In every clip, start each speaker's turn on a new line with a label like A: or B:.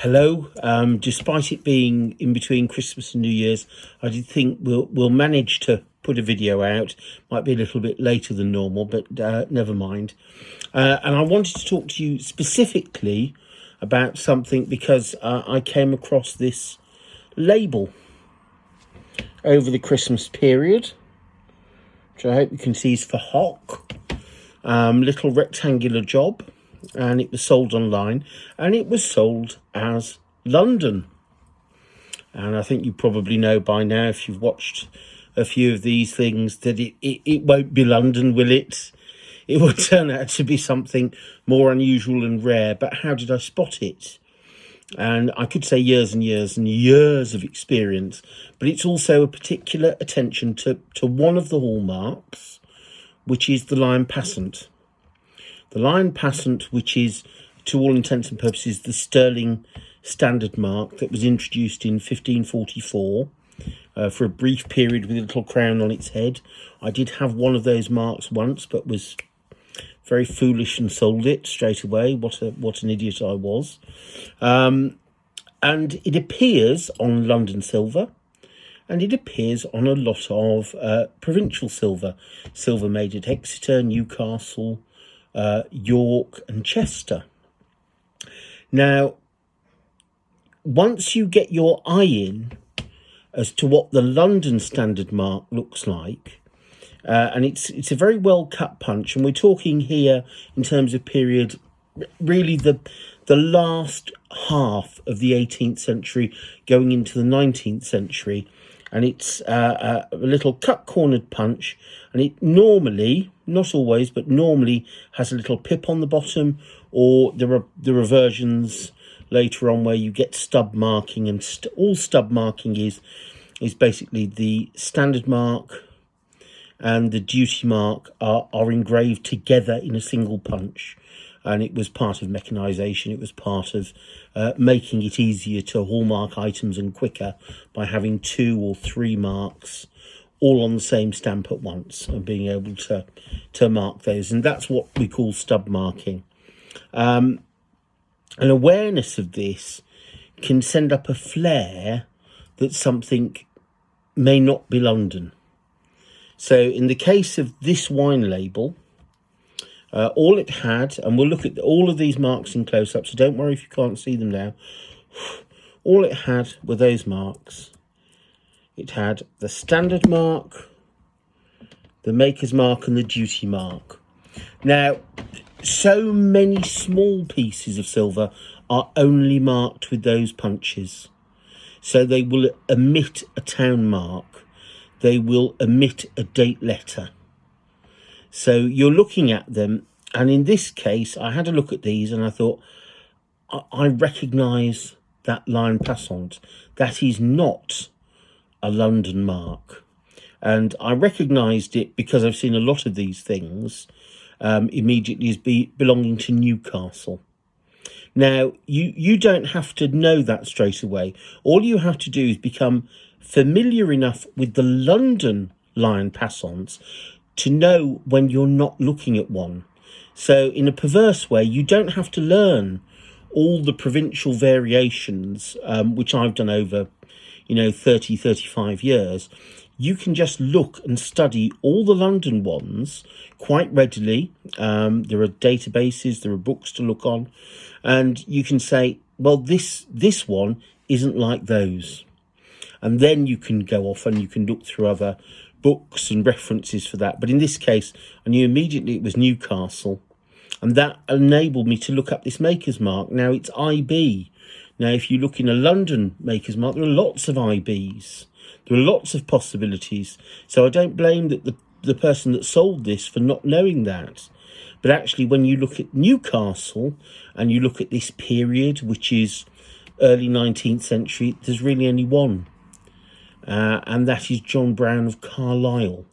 A: Hello. Despite it being in between Christmas and New Year's, I did think we'll manage to put a video out. Might be a little bit later than normal, but never mind. And I wanted to talk to you specifically about something because I came across this label over the Christmas period, which I hope you can see is for Hock. Little rectangular job. And it was sold online, and it was sold as London. And I think you probably know by now, if you've watched a few of these things, that it won't be London, will it? It will turn out to be something more unusual and rare. But how did I spot it? And I could say years and years and years of experience, but it's also a particular attention to one of the hallmarks, which is the line Passant. The line Passant, which is, to all intents and purposes, the sterling standard mark that was introduced in 1544 for a brief period with a little crown on its head. I did have one of those marks once, but was very foolish and sold it straight away. What an idiot I was. And it appears on London silver, and it appears on a lot of provincial silver. Silver made at Exeter, Newcastle, York and Chester. Now, once you get your eye in as to what the London standard mark looks like, and it's a very well cut punch, and we're talking here in terms of period, really the last half of the 18th century going into the 19th century, and it's a little cut cornered punch, and it normally, not always, but normally has a little pip on the bottom, or there are versions later on where you get stub marking, and all stub marking is basically the standard mark and the duty mark are engraved together in a single punch. And it was part of mechanisation. It was part of making it easier to hallmark items and quicker by having 2 or 3 marks all on the same stamp at once and being able to mark those. And that's what we call stub marking. An awareness of this can send up a flare that something may not be London. So in the case of this wine label, all it had, and we'll look at all of these marks in close-up, so don't worry if you can't see them now. All it had were those marks. It had the standard mark, the maker's mark, and the duty mark. Now, so many small pieces of silver are only marked with those punches. So they will omit a town mark. They will omit a date letter. So you're looking at them, and in this case, I had a look at these and I thought, I recognise that line Passant. That is not a London mark. And I recognised it because I've seen a lot of these things immediately as belonging to Newcastle. Now, you don't have to know that straight away. All you have to do is become familiar enough with the London line Passants to know when you're not looking at one. So in a perverse way, you don't have to learn all the provincial variations, which I've done over, 30, 35 years. You can just look and study all the London ones quite readily. There are databases, there are books to look on, and you can say, well, this one isn't like those. And then you can go off and you can look through other books and references for that. But in this case, I knew immediately it was Newcastle, and that enabled me to look up this maker's mark. Now it's IB. Now, if you look in a London maker's mark, there are lots of IBs. There are lots of possibilities. So I don't blame the person that sold this for not knowing that. But actually, when you look at Newcastle and you look at this period, which is early 19th century, there's really only one. And that is John Brown of Carlisle.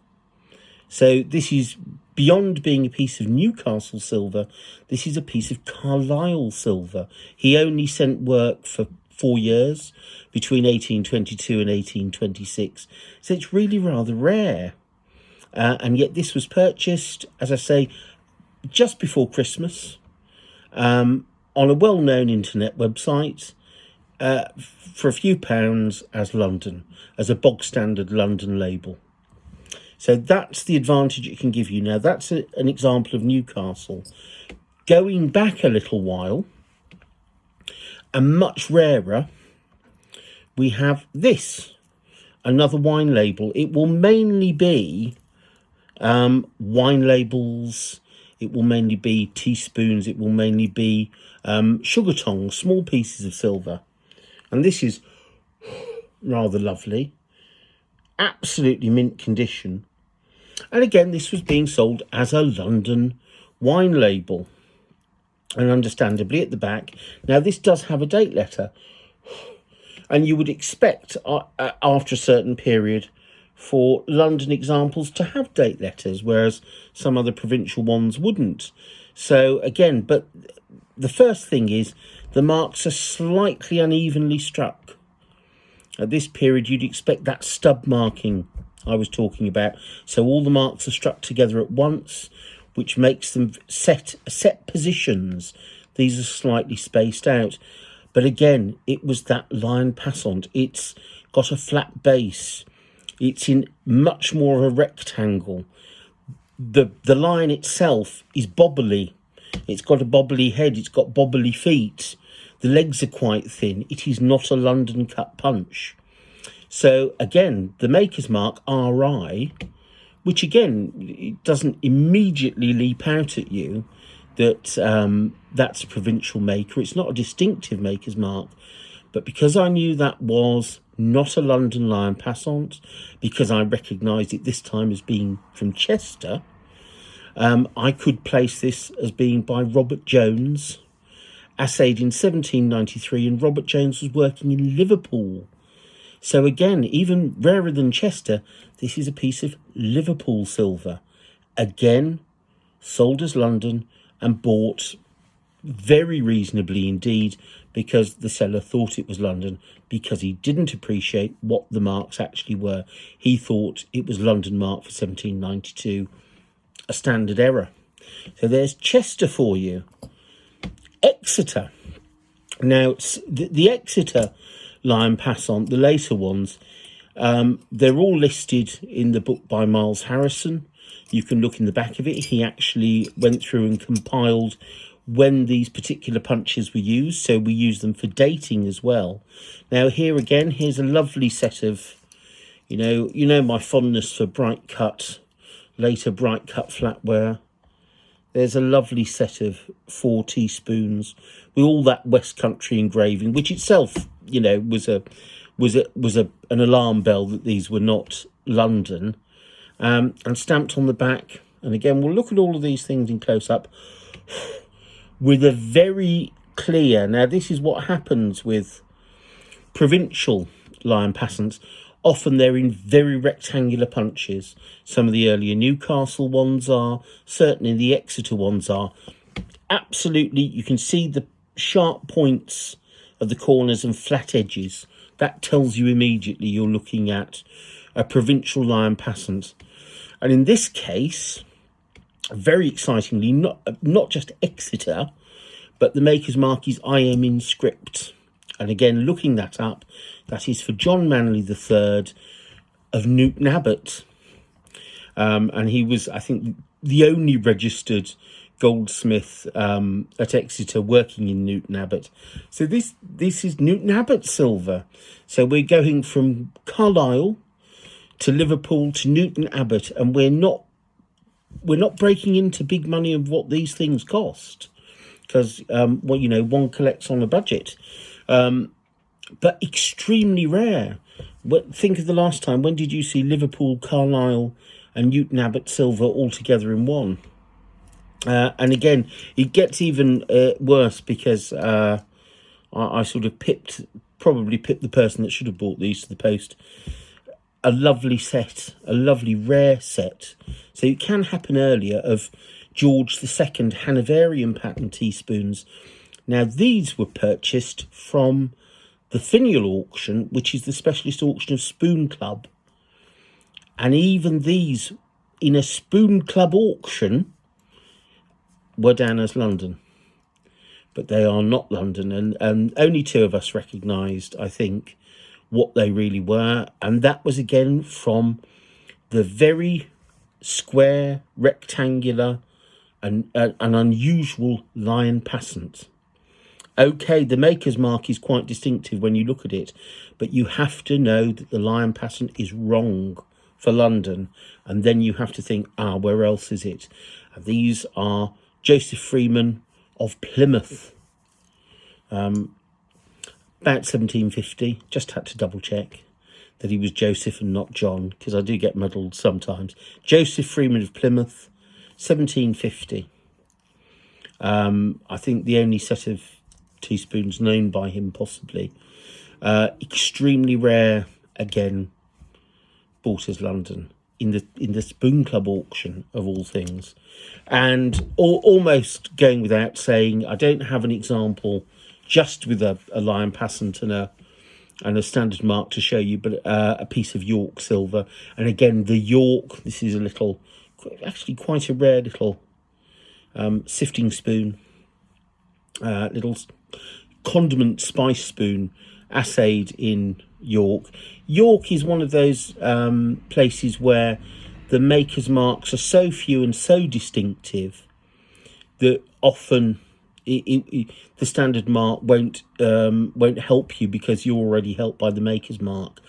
A: So this is beyond being a piece of Newcastle silver. This is a piece of Carlisle silver. He only sent work for 4 years, between 1822 and 1826. So it's really rather rare. And yet this was purchased, as I say, just before Christmas, on a well-known internet website. for a few pounds as London, as a bog standard London label. So that's the advantage it can give you. Now that's an example of Newcastle. Going back a little while, and much rarer, we have this, another wine label. It will mainly be wine labels, it will mainly be teaspoons, it will mainly be sugar tongs, small pieces of silver. And this is rather lovely, absolutely mint condition. And again, this was being sold as a London wine label. And understandably at the back, now this does have a date letter. And you would expect after a certain period for London examples to have date letters, whereas some other provincial ones wouldn't. So again, but the first thing is the marks are slightly unevenly struck. At this period, you'd expect that stub marking I was talking about. So all the marks are struck together at once, which makes them set positions. These are slightly spaced out. But again, it was that line Passant. It's got a flat base. It's in much more of a rectangle. The line itself is bobbly. It's got a bobbly head. It's got bobbly feet. The legs are quite thin. It is not a London cut punch. So again, the maker's mark RI, which again, it doesn't immediately leap out at you that that's a provincial maker. It's not a distinctive maker's mark. But because I knew that was not a London Lion Passant, because I recognised it this time as being from Chester, I could place this as being by Robert Jones, assayed in 1793, and Robert Jones was working in Liverpool. So again, even rarer than Chester, this is a piece of Liverpool silver. Again, sold as London and bought very reasonably indeed, because the seller thought it was London, because he didn't appreciate what the marks actually were. He thought it was London mark for 1792, a standard error. So there's Chester for you. Exeter. Now, the Exeter Lion Passant, the later ones, they're all listed in the book by Miles Harrison. You can look in the back of it. He actually went through and compiled when these particular punches were used, so we use them for dating as well. Now here again, here's a lovely set of, you know my fondness for bright cut, later bright cut flatware. There's a lovely set of 4 teaspoons with all that West Country engraving, which itself, was an alarm bell that these were not London, and stamped on the back. And again, we'll look at all of these things in close up with a very clear. Now, this is what happens with provincial Lion Passants. Often they're in very rectangular punches. Some of the earlier Newcastle ones are, certainly the Exeter ones are. Absolutely, you can see the sharp points of the corners and flat edges. That tells you immediately you're looking at a provincial Lion Passant. And in this case, very excitingly, not just Exeter, but the maker's mark is IM in script. And again, looking that up, that is for John Manley III of Newton Abbot. And he was, I think, the only registered goldsmith at Exeter working in Newton Abbot. So this is Newton Abbot silver. So we're going from Carlisle to Liverpool to Newton Abbot, and we're not breaking into big money of what these things cost, because one collects on a budget, but extremely rare. Think of the last time. When did you see Liverpool, Carlisle and Newton Abbot silver all together in one? And again, it gets even worse, because I sort of probably pipped the person that should have bought these to the post. A lovely set, a lovely rare set. So it can happen earlier, of George II Hanoverian pattern teaspoons. Now, these were purchased from the Finial auction, which is the specialist auction of Spoon Club. And even these, in a Spoon Club auction, were down as London. but they are not London. And only two of us recognised, I think, what they really were. And that was, again, from the very square, rectangular, and an unusual lion passant. Okay, the maker's mark is quite distinctive when you look at it, but you have to know that the lion passant is wrong for London, and then you have to think, where else is it? And these are Joseph Freeman of Plymouth, about 1750. Just had to double check that he was Joseph and not John, because I do get muddled sometimes. Joseph Freeman of Plymouth, 1750. I think the only set of teaspoons known by him, possibly. Extremely rare, again, bought as London in the Spoon Club auction, of all things. And almost going without saying, I don't have an example just with a lion passant and a standard mark to show you, but a piece of York silver. And again, the York, this is a little, actually quite a rare little sifting spoon, little condiment spice spoon, assayed in York. York is one of those places where the maker's marks are so few and so distinctive that often the standard mark won't help you, because you're already helped by the maker's mark.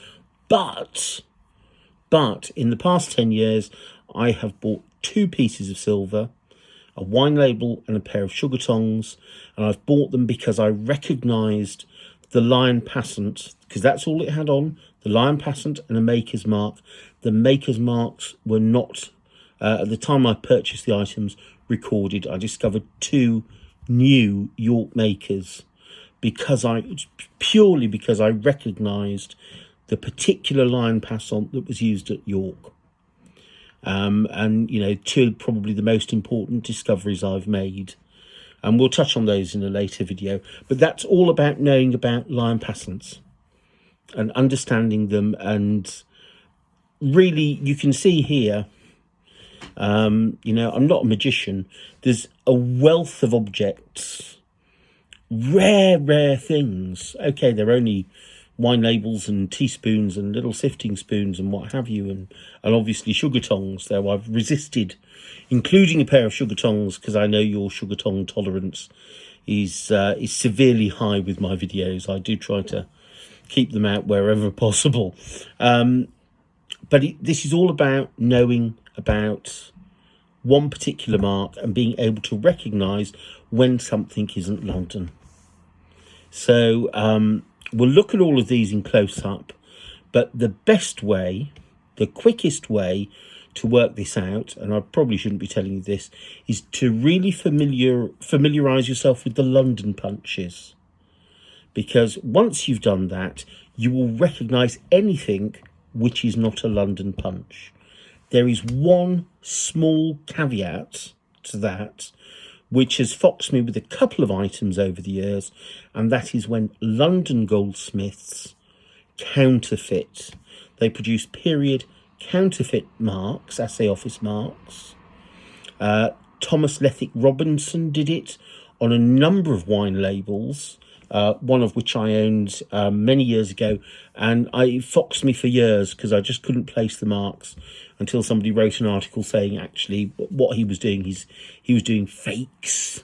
A: But in the past 10 years, I have bought two pieces of silver, a wine label and a pair of sugar tongs, and I've bought them because I recognised the lion passant, because that's all it had on, the lion passant and a maker's mark. The maker's marks were not, at the time I purchased the items, recorded. I discovered two new York makers purely because I recognised the particular lion passant that was used at York. And, you know, two probably the most important discoveries I've made. And we'll touch on those in a later video. But that's all about knowing about lion passants and understanding them. And really, you can see here, you know, I'm not a magician. There's a wealth of objects, rare things. Okay, they're only wine labels and teaspoons and little sifting spoons and what have you, and obviously sugar tongs, though I've resisted including a pair of sugar tongs because I know your sugar tong tolerance is severely high with my videos. I do try to keep them out wherever possible. But this is all about knowing about one particular mark and being able to recognise when something isn't London. So we'll look at all of these in close-up, but the best way, the quickest way to work this out, and I probably shouldn't be telling you this, is to really familiarise yourself with the London punches. Because once you've done that, you will recognise anything which is not a London punch. There is one small caveat to that, which has foxed me with a couple of items over the years, and that is when London goldsmiths counterfeit. They produce period counterfeit marks, assay office marks. Thomas Lethic Robinson did it on a number of wine labels, one of which I owned many years ago, and it foxed me for years because I just couldn't place the marks until somebody wrote an article saying actually what he was doing, he was doing fakes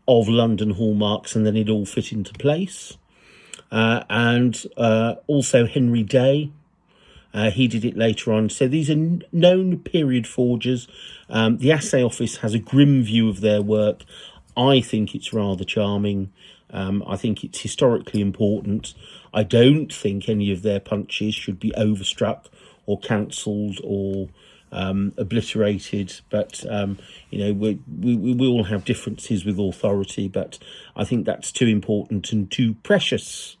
A: of London hallmarks, and then it all fit into place. And also Henry Day, he did it later on. So these are known period forgers. The assay office has a grim view of their work. I think it's rather charming. I think it's historically important. I don't think any of their punches should be overstruck or cancelled or obliterated, but you know, we all have differences with authority, but I think that's too important and too precious.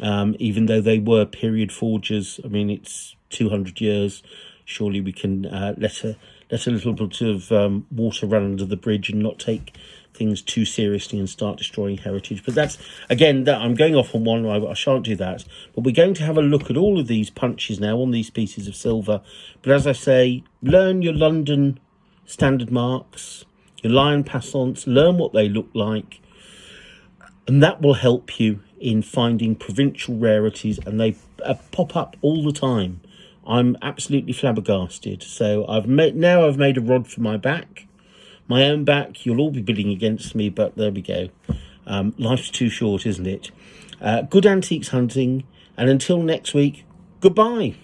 A: Even though they were period forgers, I mean, it's 200 years. Surely we can let a little bit of water run under the bridge and not take things too seriously and start destroying heritage. But that's, again, that I'm going off on one, I shan't do that. But we're going to have a look at all of these punches now on these pieces of silver. But as I say, learn your London standard marks, your lion passants, learn what they look like. And that will help you in finding provincial rarities, and they pop up all the time. I'm absolutely flabbergasted. So I've made a rod for my back, my own back. You'll all be bidding against me, but there we go. Life's too short, isn't it? Good antiques hunting, and until next week, goodbye.